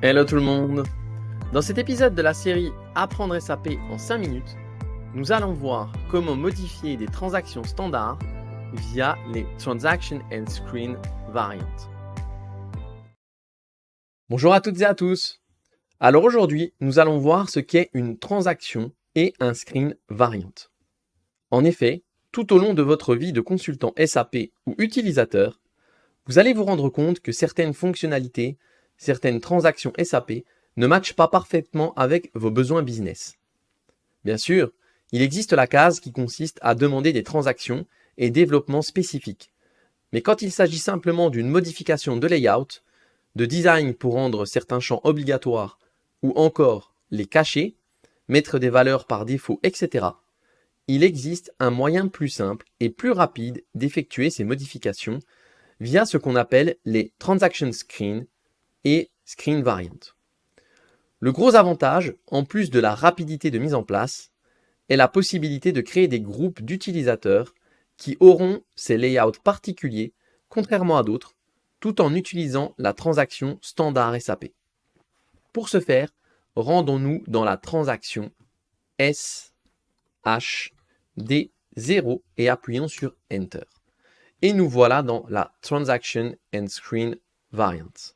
Hello tout le monde! Dans cet épisode de la série Apprendre SAP en 5 minutes, nous allons voir comment modifier des transactions standards via les Transaction and Screen Variants. Bonjour à toutes et à tous! Alors aujourd'hui, nous allons voir ce qu'est une transaction et un screen variant. En effet, tout au long de votre vie de consultant SAP ou utilisateur, vous allez vous rendre compte que certaines fonctionnalités, certaines transactions SAP ne matchent pas parfaitement avec vos besoins business. Bien sûr, il existe la case qui consiste à demander des transactions et développements spécifiques. Mais quand il s'agit simplement d'une modification de layout, de design pour rendre certains champs obligatoires ou encore les cacher, mettre des valeurs par défaut, etc., il existe un moyen plus simple et plus rapide d'effectuer ces modifications via ce qu'on appelle les Transaction Screen et Screen Variant. Le gros avantage, en plus de la rapidité de mise en place, est la possibilité de créer des groupes d'utilisateurs qui auront ces layouts particuliers, contrairement à d'autres, tout en utilisant la transaction standard SAP. Pour ce faire, rendons-nous dans la transaction SHD0 et appuyons sur Enter. Et nous voilà dans la Transaction and Screen Variant.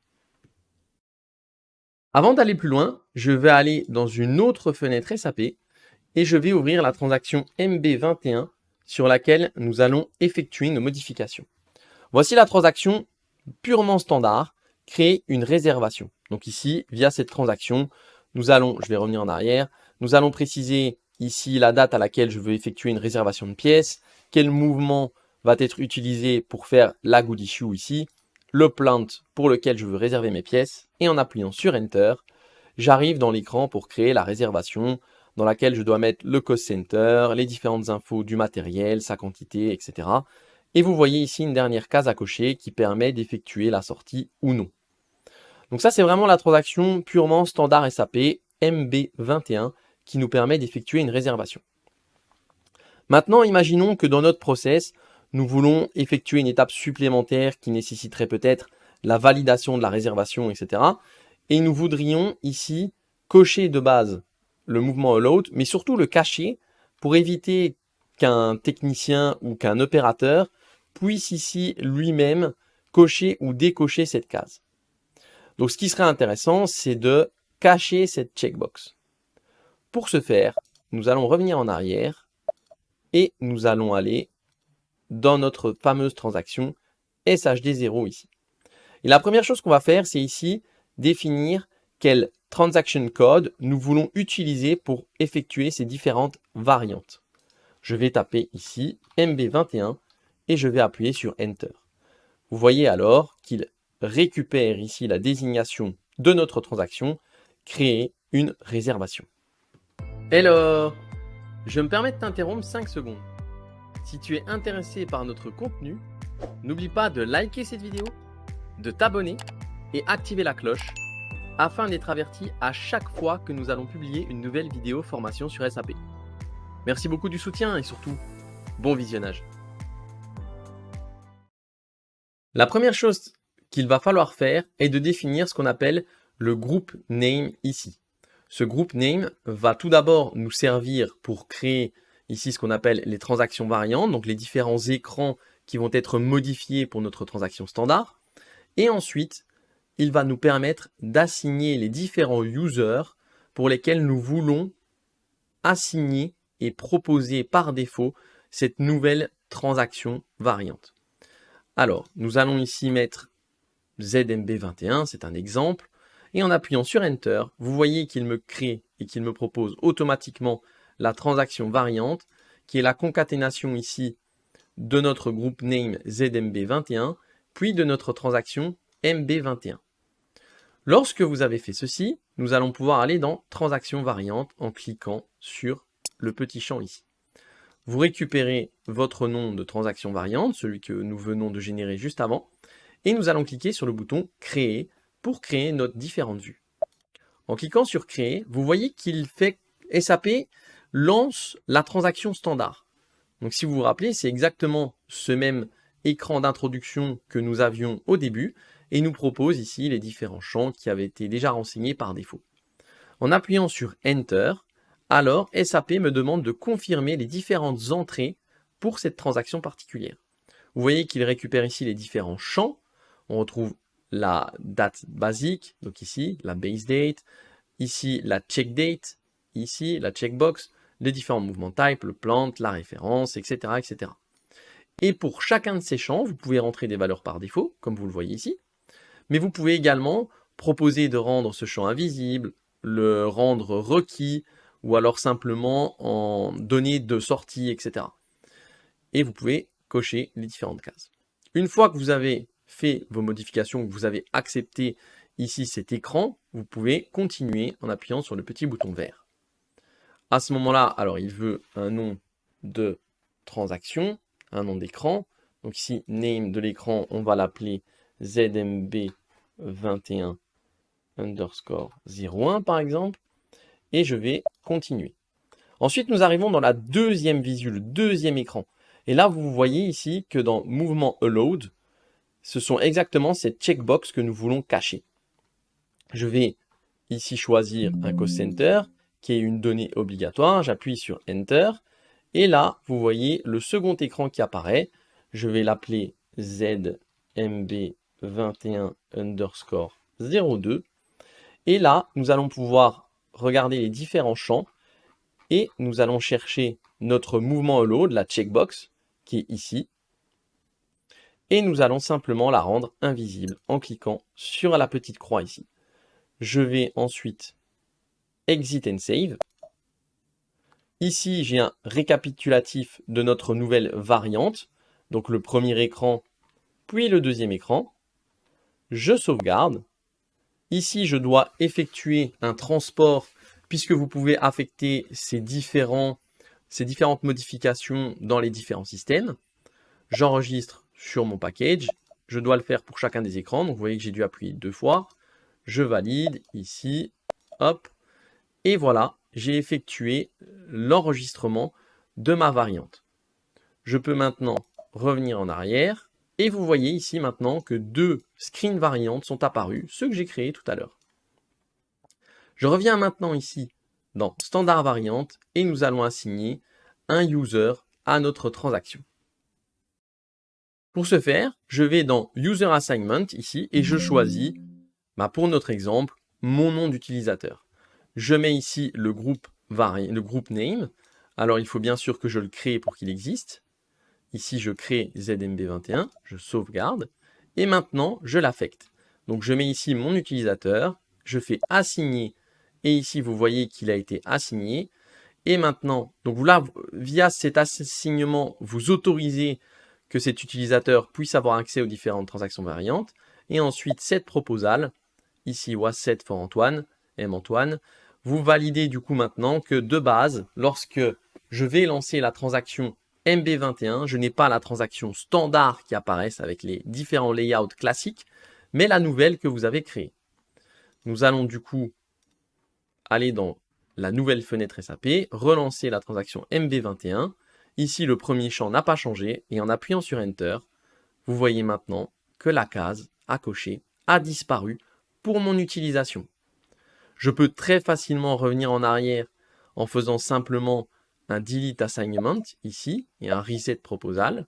Avant d'aller plus loin, je vais aller dans une autre fenêtre SAP et je vais ouvrir la transaction MB21 sur laquelle nous allons effectuer nos modifications. Voici la transaction purement standard, créer une réservation. Donc ici, via cette transaction, je vais revenir en arrière, nous allons préciser ici la date à laquelle je veux effectuer une réservation de pièces, quel mouvement va être utilisé pour faire la good issue ici, le plant pour lequel je veux réserver mes pièces, et en appuyant sur Enter, j'arrive dans l'écran pour créer la réservation dans laquelle je dois mettre le cost center, les différentes infos du matériel, sa quantité, etc. Et vous voyez ici une dernière case à cocher qui permet d'effectuer la sortie ou non. Donc ça, c'est vraiment la transaction purement standard SAP MB21 qui nous permet d'effectuer une réservation. Maintenant, imaginons que dans notre process, nous voulons effectuer une étape supplémentaire qui nécessiterait peut-être la validation de la réservation, etc. Et nous voudrions ici cocher de base le mouvement allow, mais surtout le cacher pour éviter qu'un technicien ou qu'un opérateur puisse ici lui-même cocher ou décocher cette case. Donc ce qui serait intéressant, c'est de cacher cette checkbox. Pour ce faire, nous allons revenir en arrière et nous allons aller dans notre fameuse transaction SHD0 ici. Et la première chose qu'on va faire, c'est ici définir quel transaction code nous voulons utiliser pour effectuer ces différentes variantes. Je vais taper ici MB21 et je vais appuyer sur Enter. Vous voyez alors qu'il récupère ici la désignation de notre transaction, créer une réservation. Hello! Je me permets de t'interrompre 5 secondes. Si tu es intéressé par notre contenu, n'oublie pas de liker cette vidéo, de t'abonner et activer la cloche afin d'être averti à chaque fois que nous allons publier une nouvelle vidéo formation sur SAP. Merci beaucoup du soutien et surtout, bon visionnage. La première chose qu'il va falloir faire est de définir ce qu'on appelle le group name ici. Ce group name va tout d'abord nous servir pour créer ici ce qu'on appelle les transactions variantes, donc les différents écrans qui vont être modifiés pour notre transaction standard. Et ensuite, il va nous permettre d'assigner les différents users pour lesquels nous voulons assigner et proposer par défaut cette nouvelle transaction variante. Alors, nous allons ici mettre ZMB21, c'est un exemple, et en appuyant sur Enter, vous voyez qu'il me crée et qu'il me propose automatiquement la transaction variante, qui est la concaténation ici de notre groupe name ZMB21, puis de notre transaction MB21. Lorsque vous avez fait ceci, nous allons pouvoir aller dans Transaction variante en cliquant sur le petit champ ici. Vous récupérez votre nom de transaction variante, celui que nous venons de générer juste avant, et nous allons cliquer sur le bouton Créer pour créer notre différente vue. En cliquant sur Créer, vous voyez qu'il fait SAP lance la transaction standard. Donc si vous vous rappelez, c'est exactement ce même écran d'introduction que nous avions au début, et nous propose ici les différents champs qui avaient été déjà renseignés par défaut. En appuyant sur Enter, alors SAP me demande de confirmer les différentes entrées pour cette transaction particulière. Vous voyez qu'il récupère ici les différents champs. On retrouve la date basique, donc ici la base date, ici la check date, ici la checkbox, les différents mouvements type, le plant, la référence, etc., etc. Et pour chacun de ces champs, vous pouvez rentrer des valeurs par défaut, comme vous le voyez ici, mais vous pouvez également proposer de rendre ce champ invisible, le rendre requis, ou alors simplement en données de sortie, etc. Et vous pouvez cocher les différentes cases. Une fois que vous avez fait vos modifications, que vous avez accepté ici cet écran, vous pouvez continuer en appuyant sur le petit bouton vert. À ce moment-là, alors il veut un nom de transaction, un nom d'écran. Donc ici, name de l'écran, on va l'appeler ZMB21 underscore 01 par exemple. Et je vais continuer. Ensuite, nous arrivons dans la deuxième visu, le deuxième écran. Et là, vous voyez ici que dans Mouvement Allowed, ce sont exactement ces checkbox que nous voulons cacher. Je vais ici choisir un cost center, qui est une donnée obligatoire. J'appuie sur Enter. Et là, vous voyez le second écran qui apparaît. Je vais l'appeler ZMB21 underscore 02. Et là, nous allons pouvoir regarder les différents champs. Et nous allons chercher notre mouvement allowed, la checkbox, qui est ici. Et nous allons simplement la rendre invisible en cliquant sur la petite croix ici. Je vais ensuite Exit and Save. Ici, j'ai un récapitulatif de notre nouvelle variante. Donc le premier écran, puis le deuxième écran. Je sauvegarde. Ici, je dois effectuer un transport puisque vous pouvez affecter ces différentes modifications dans les différents systèmes. J'enregistre sur mon package. Je dois le faire pour chacun des écrans. Donc vous voyez que j'ai dû appuyer 2 fois. Je valide ici. Hop. Et voilà, j'ai effectué l'enregistrement de ma variante. Je peux maintenant revenir en arrière. Et vous voyez ici maintenant que 2 screens variantes sont apparus, ceux que j'ai créés tout à l'heure. Je reviens maintenant ici dans Standard Variante et nous allons assigner un user à notre transaction. Pour ce faire, je vais dans User Assignment ici et je choisis, pour notre exemple, mon nom d'utilisateur. Je mets ici le groupe name. Alors il faut bien sûr que je le crée pour qu'il existe. Ici je crée ZMB21, je sauvegarde et maintenant je l'affecte. Donc je mets ici mon utilisateur, je fais assigner et ici vous voyez qu'il a été assigné. Et maintenant, donc là, via cet assignement, vous autorisez que cet utilisateur puisse avoir accès aux différentes transactions variantes. Et ensuite, cette proposal, ici was set for Antoine, Antoine, vous validez du coup maintenant que de base, lorsque je vais lancer la transaction MB21, je n'ai pas la transaction standard qui apparaît avec les différents layouts classiques, mais la nouvelle que vous avez créée. Nous allons du coup aller dans la nouvelle fenêtre SAP, relancer la transaction MB21. Ici, le premier champ n'a pas changé et en appuyant sur Enter, vous voyez maintenant que la case à cocher a disparu pour mon utilisation. Je peux très facilement revenir en arrière en faisant simplement un Delete Assignment ici et un Reset Proposal.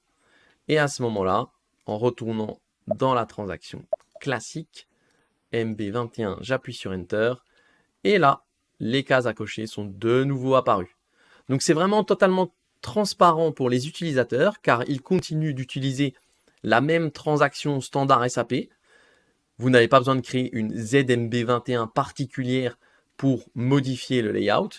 Et à ce moment-là, en retournant dans la transaction classique, MB21, j'appuie sur Enter. Et là, les cases à cocher sont de nouveau apparues. Donc c'est vraiment totalement transparent pour les utilisateurs car ils continuent d'utiliser la même transaction standard SAP. Vous n'avez pas besoin de créer une ZMB21 particulière pour modifier le layout.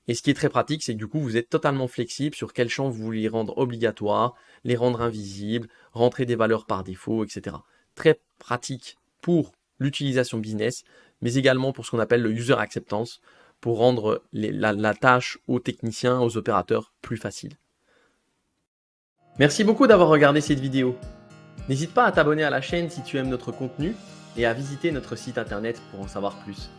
Et ce qui est très pratique, c'est que du coup, vous êtes totalement flexible sur quel champ vous voulez rendre obligatoire, les rendre invisibles, rentrer des valeurs par défaut, etc. Très pratique pour l'utilisation business, mais également pour ce qu'on appelle le user acceptance, pour rendre la tâche aux techniciens, aux opérateurs plus facile. Merci beaucoup d'avoir regardé cette vidéo. N'hésite pas à t'abonner à la chaîne si tu aimes notre contenu et à visiter notre site internet pour en savoir plus.